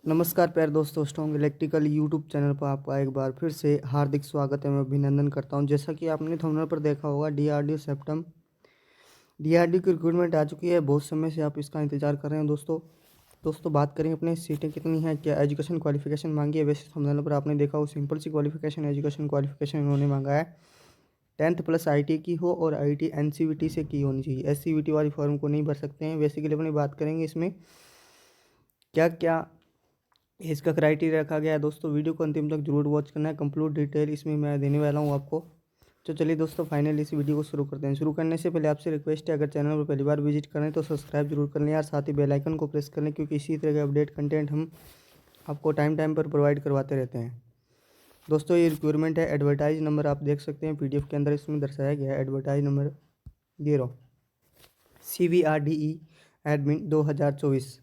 नमस्कार प्यारे दोस्तों, स्ट्रॉन्ग इलेक्ट्रिकल यूट्यूब चैनल पर आपका एक बार फिर से हार्दिक स्वागत है। मैं अभिनंदन करता हूं। जैसा कि आपने थंबनेल पर देखा होगा, डीआरडीओ की रिक्रूटमेंट आ चुकी है। बहुत समय से आप इसका इंतजार कर रहे हैं दोस्तों बात करें अपने सीटें कितनी हैं, क्या एजुकेशन क्वालिफिकेशन मांगी है। वैसे थंबनेल पर आपने देखा हो, सिंपल सी क्वालिफिकेशन एजुकेशन क्वालिफिकेशन इन्होंने मांगा है 10th प्लस आईटी की हो और आईटी एनसीवीटी से की होनी चाहिए। एससीवीटी वाली फॉर्म को नहीं भर सकते हैं। बेसिकली अपनी बात करेंगे इसमें क्या क्या इसका क्राइटेरिया रखा गया है। दोस्तों वीडियो को अंतिम तक जरूर वॉच करना है। कंप्लीट डिटेल इसमें मैं देने वाला हूँ आपको। तो चलिए दोस्तों, फाइनली इस वीडियो को शुरू करते हैं। शुरू करने से पहले आपसे रिक्वेस्ट है, अगर चैनल पर पहली बार विजिट करें तो सब्सक्राइब जरूर कर लें यार। साथ ही बेल आइकन को प्रेस कर लें, क्योंकि इसी तरह के अपडेट कंटेंट हम आपको टाइम पर प्रोवाइड करवाते रहते हैं। दोस्तों ये रिक्वायरमेंट है। एडवर्टाइज नंबर आप देख सकते हैं पीडीएफ के अंदर, इसमें दर्शाया गया है। Advertise number CVRDE admin 2024।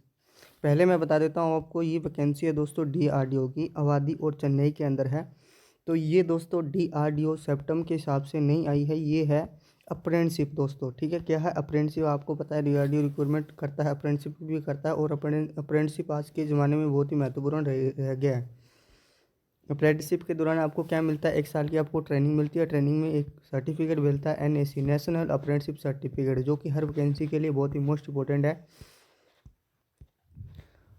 पहले मैं बता देता हूँ आपको, ये वैकेंसी है दोस्तों डीआरडीओ की, अवधि और चेन्नई के अंदर है। तो ये दोस्तों डीआरडीओ सेप्टम के हिसाब से नहीं आई है, ये है अप्रेंटिसशिप दोस्तों। ठीक है, क्या है अप्रेंटिसशिप आपको पता है। डीआरडीओ रिक्रूटमेंट करता है, अप्रेंटिसशिप भी करता है। और अप्रेंटिसशिप आज के ज़माने में बहुत ही महत्वपूर्ण रह गया है। अप्रेंटिसशिप के दौरान आपको क्या मिलता है, 1 साल की आपको ट्रेनिंग मिलती है। ट्रेनिंग में एक सर्टिफिकेट मिलता है NAC, नेशनल अप्रेंटिसशिप सर्टिफिकेट, जो कि हर वैकेंसी के लिए बहुत ही मोस्ट इंपॉर्टेंट है।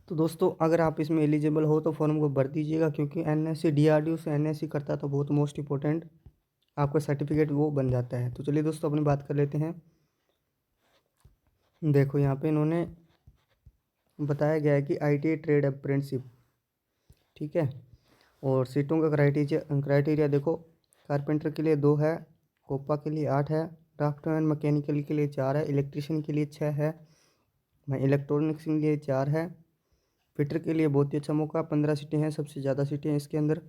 तो दोस्तों अगर आप इसमें एलिजिबल हो तो फॉर्म को भर दीजिएगा, क्योंकि NSC डीआरडीओ से NSC करता है तो बहुत मोस्ट इंपॉर्टेंट आपका सर्टिफिकेट वो बन जाता है। तो चलिए दोस्तों अपनी बात कर लेते हैं। देखो यहाँ पे इन्होंने बताया गया है कि ITI ट्रेड अप्रेंटिसशिप, ठीक है। और सीटों का क्राइटेरिया देखो, कारपेंटर के लिए 2 है, कोपा के लिए 8 है, ड्राफ्टमैन मैकेनिकल के लिए 4 है, इलेक्ट्रीशियन के लिए 6 है, इलेक्ट्रॉनिक्स के लिए 4 है, फिटर के लिए बहुत ही अच्छा मौका, 15 सीटें हैं, सबसे ज़्यादा सीटें हैं इसके अंदर।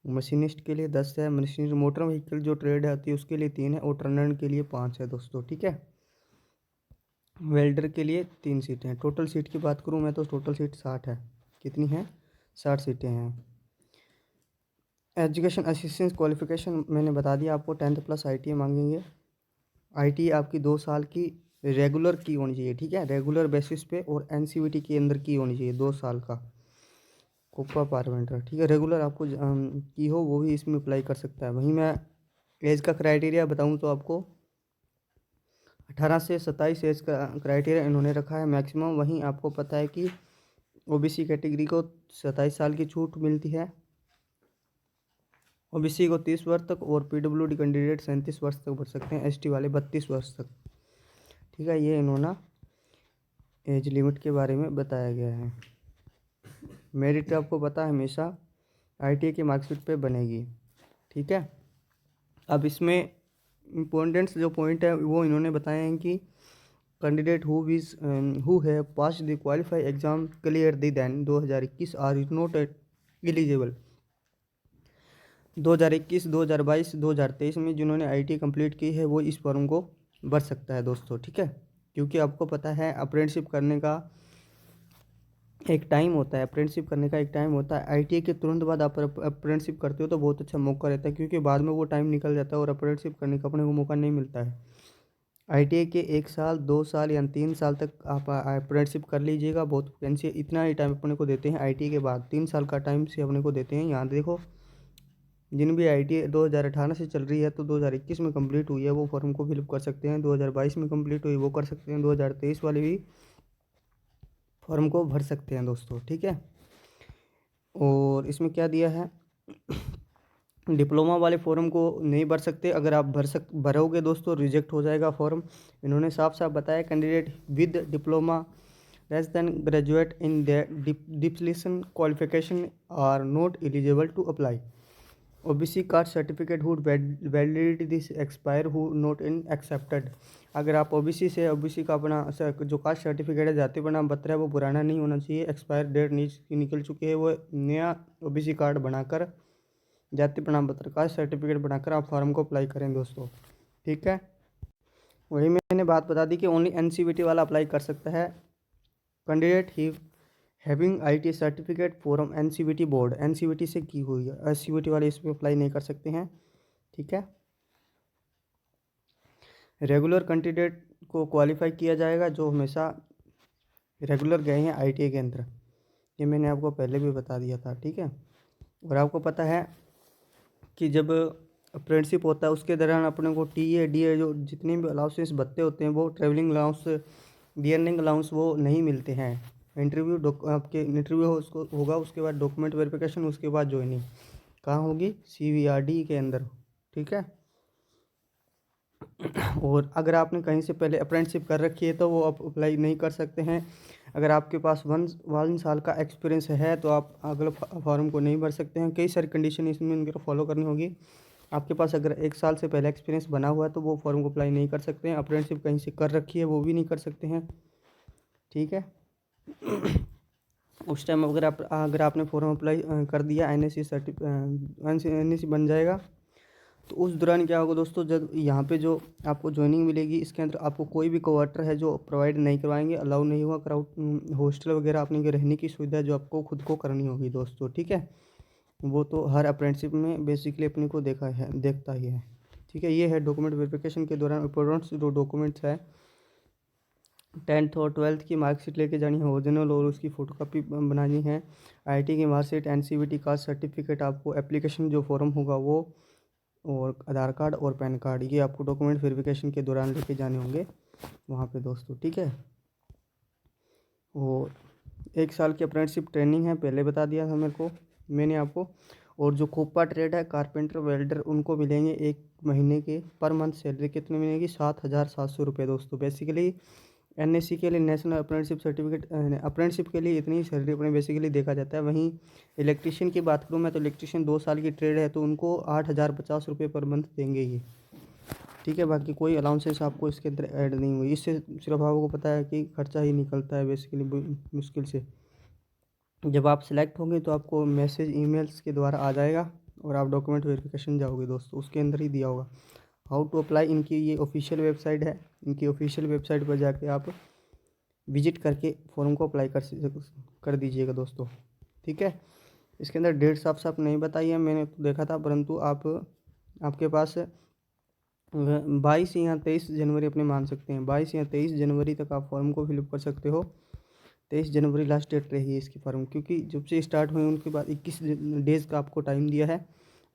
मशीनिस्ट के लिए 10 है, मशीनिस्ट मोटर व्हीकल जो ट्रेड आती है उसके लिए 3 है, और टर्नर के लिए 5 है दोस्तों, ठीक है। वेल्डर के लिए 3 सीटें हैं। टोटल सीट की बात करूँ मैं तो टोटल सीट 60 है। कितनी है? 60 सीटें हैं। एजुकेशन असिस्टेंस क्वालिफिकेशन मैंने बता दिया आपको, 10th प्लस ITI मांगेंगे। ITI आपकी 2 साल की रेगुलर की होनी चाहिए, ठीक है, रेगुलर बेसिस पे, और NCVT के अंदर की होनी चाहिए 2 साल का। कोपा पारवेंटर, ठीक है, रेगुलर आपको की हो वो भी इसमें अप्लाई कर सकता है। वहीं मैं एज का क्राइटेरिया बताऊं तो आपको 18 से 27 एज का क्राइटेरिया इन्होंने रखा है मैक्सिमम। वहीं आपको पता है कि OBC कैटेगरी को 27 साल की छूट मिलती है, OBC को 30 वर्ष तक, और PWD कैंडिडेट 37 वर्ष तक भर सकते हैं, ST वाले 32 वर्ष तक, ठीक है। ये इन्होंने एज लिमिट के बारे में बताया गया है। मेरिट आपको पता है हमेशा ITI की मार्कशीट पे बनेगी, ठीक है। अब इसमें इम्पोर्टेंट्स जो पॉइंट है वो इन्होंने बताए हैं कि कैंडिडेट हु है pass the qualify exam clear दी than 2021 are is not eligible. 2021, 2022, 2023 में जिन्होंने ITI कंप्लीट की है वो इस फॉर्म को भर सकता है दोस्तों, ठीक है। क्योंकि आपको पता है अप्रेंटिसशिप करने का एक टाइम होता है, अप्रेंटिसशिप करने का एक टाइम होता है। ITI के तुरंत बाद आप अप्रेंटिसशिप करते हो तो बहुत अच्छा मौका रहता है, क्योंकि बाद में वो टाइम निकल जाता है और अप्रेंटिसशिप करने का अपने को मौका नहीं मिलता है। ITI के 1 साल, 2 साल या 3 साल तक आप अप्रेंटिसशिप कर लीजिएगा। बहुत वैकेंसी इतना ही टाइम अपने को देते हैं ITI के बाद, 3 साल का टाइम से अपने को देते हैं। यहाँ देखो, जिन भी ITI 2018 से चल रही है तो 2021 में कंप्लीट हुई है वो फॉर्म को फिलअप कर सकते हैं, 2022 में कंप्लीट हुई वो कर सकते हैं, 2023 वाले भी फॉर्म को भर सकते हैं दोस्तों, ठीक है। और इसमें क्या दिया है, डिप्लोमा वाले फॉर्म को नहीं भर सकते। अगर आप भरोगे दोस्तों रिजेक्ट हो जाएगा फॉर्म। इन्होंने साफ साफ बताया candidate with diploma less than graduate in depletion qualification are not eligible to apply. OBC caste certificate whose validity this expire who not in accepted. अगर आप OBC से OBC का अपना जो कास्ट सर्टिफिकेट है, जाति प्रमाण पत्र है, वो पुराना नहीं होना चाहिए, एक्सपायर डेट निकल चुकी है। वो नया OBC कार्ड बनाकर, जाति प्रमाण पत्र का सर्टिफिकेट बनाकर आप फॉर्म को अप्लाई करें दोस्तों, ठीक है। वही मैंने बात बता दी कि ओनली NCVT वाला अप्लाई कर सकता है। Candidate he having ITI certificate from NCVT board, NCVT से की हुई है, SCVT वाले इसमें अप्लाई नहीं कर सकते हैं, ठीक है। रेगुलर कैंडिडेट को क्वालिफाई किया जाएगा जो हमेशा रेगुलर गए हैं ITI के अंदर, ये मैंने आपको पहले भी बता दिया था, ठीक है। और आपको पता है कि जब अप्रेंटिसशिप होता है उसके दौरान अपने को टीए डीए जो जितने भी अलाउंसेस भत्ते होते हैं, वो ट्रैवलिंग अलाउंस, डियरिंग अलाउंस, वो नहीं मिलते हैं। आपके इंटरव्यू उसको होगा, उसके बाद डॉक्यूमेंट वेरिफिकेशन, उसके बाद ज्वाइनिंग कहाँ होगी, सीवीआरडी के अंदर, ठीक है। और अगर आपने कहीं से पहले अप्रेंटिसशिप कर रखी है तो वो आप अप्लाई नहीं कर सकते हैं। अगर आपके पास 1 साल का एक्सपीरियंस है तो आप अगले फॉर्म को नहीं भर सकते हैं। कई सारी कंडीशन इसमें इनको फॉलो करनी होगी। आपके पास अगर 1 साल से पहले एक्सपीरियंस बना हुआ है तो वो फॉर्म को अप्लाई नहीं कर सकते हैं। अप्रेंटिसशिप कहीं से कर रखी है वो भी नहीं कर सकते हैं, ठीक है। उस टाइम अगर आपने फॉर्म अप्लाई कर दिया, एनएससी बन जाएगा। तो उस दौरान क्या होगा दोस्तों, जब यहाँ पे जो आपको ज्वाइनिंग मिलेगी, इसके अंदर आपको कोई भी क्वार्टर है जो प्रोवाइड नहीं करवाएंगे, अलाउ नहीं होगा। हॉस्टल वगैरह अपने के रहने की सुविधा जो आपको खुद को करनी होगी दोस्तों, ठीक है। वो तो हर अप्रेंटिसशिप में बेसिकली अपने को देखता ही है, ठीक है। ये है डॉक्यूमेंट वेरिफिकेशन के दौरान इंपॉर्टेंट जो डॉक्यूमेंट्स है। 10th और 12th की मार्कशीट लेके जानी है ओरिजिनल, और उसकी फ़ोटोकॉपी बनानी है। आईटी की मार्कशीट, एनसीवीटी कास्ट सर्टिफिकेट, आपको एप्लीकेशन जो फॉर्म होगा वो, और आधार कार्ड और पैन कार्ड, ये आपको डॉक्यूमेंट वेरिफिकेशन के दौरान लेके जाने होंगे वहाँ पे दोस्तों, ठीक है। और 1 साल की अप्रेंटिसशिप ट्रेनिंग है, पहले बता दिया था मैंने आपको। और जो खोपा ट्रेड है, कारपेंटर, वेल्डर, उनको मिलेंगे 1 महीने के पर मंथ सैलरी कितनी मिलेगी, 7,700 रुपये दोस्तों। बेसिकली एनएससी के लिए, नेशनल अप्रेंटिसशिप सर्टिफिकेट, अप्रेंटिसशिप के लिए इतनी सैलरी अपने बेसिकली देखा जाता है। वहीं इलेक्ट्रीशियन की बात करूँ मैं, तो इलेक्ट्रीशियन 2 साल की ट्रेड है तो उनको 8,050 रुपये पर मंथ देंगे ये, ठीक है। बाकी कोई अलाउंसेस आपको इसके अंदर ऐड नहीं हुई। इससे सिर्फ आपको पता है कि खर्चा ही निकलता है बेसिकली मुश्किल से। जब आप सिलेक्ट होंगे तो आपको मैसेज ईमेल्स के द्वारा आ जाएगा, और आप डॉक्यूमेंट वेरिफिकेशन जाओगे दोस्तों, उसके अंदर ही दिया होगा हाउ टू अप्लाई। इनकी ये ऑफिशियल वेबसाइट है, इनकी ऑफिशियल वेबसाइट पर जाके आप विजिट करके फॉर्म को अप्लाई कर दीजिएगा दोस्तों, ठीक है। इसके अंदर डेट साफ साफ नहीं बताई है, मैंने तो देखा था, परंतु आपके पास 22 या 23 जनवरी अपने मान सकते हैं। 22 या 23 जनवरी तक आप फॉर्म को फिलअप कर सकते हो। 23 जनवरी लास्ट डेट रही इसकी फॉर्म, क्योंकि जब से स्टार्ट हुई उनके बाद 21 डेज़ का आपको टाइम दिया है।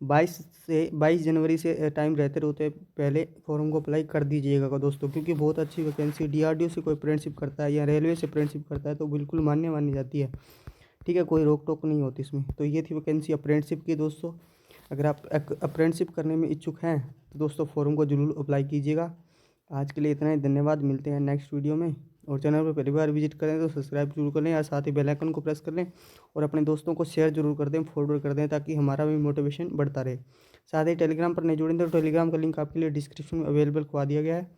22 जनवरी से टाइम रहते रहते पहले फॉर्म को अप्लाई कर दीजिएगा दोस्तों, क्योंकि बहुत अच्छी वैकेंसी, डीआरडीओ से कोई अप्रेंटिसशिप करता है या रेलवे से अप्रेंटिसशिप करता है तो बिल्कुल मान्य मानी जाती है, ठीक है। कोई रोक टोक नहीं होती इसमें। तो ये थी वैकेंसी अप्रेंटिसशिप की दोस्तों। अगर आप अप्रेंटिसशिप करने में इच्छुक हैं तो दोस्तों फॉर्म को जरूर अप्लाई कीजिएगा। आज के लिए इतना ही, धन्यवाद। मिलते हैं नेक्स्ट वीडियो में। और चैनल पर पहली बार विजिट करें तो सब्सक्राइब जरूर कर लें, और साथ ही बेल आइकन को प्रेस कर लें, और अपने दोस्तों को शेयर जरूर कर दें, फॉरवर्ड कर दें, ताकि हमारा भी मोटिवेशन बढ़ता रहे। साथ ही टेलीग्राम पर नहीं जुड़े तो टेलीग्राम का लिंक आपके लिए डिस्क्रिप्शन में अवेलेबल करवा दिया गया है।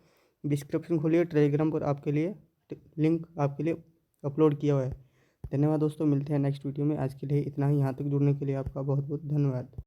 डिस्क्रिप्शन खोलिए, टेलीग्राम पर आपके लिए लिंक आपके लिए अपलोड किया हुआ है। धन्यवाद दोस्तों, मिलते हैं नेक्स्ट वीडियो में। आज के लिए इतना ही। यहाँ तक जुड़ने के लिए आपका बहुत बहुत धन्यवाद।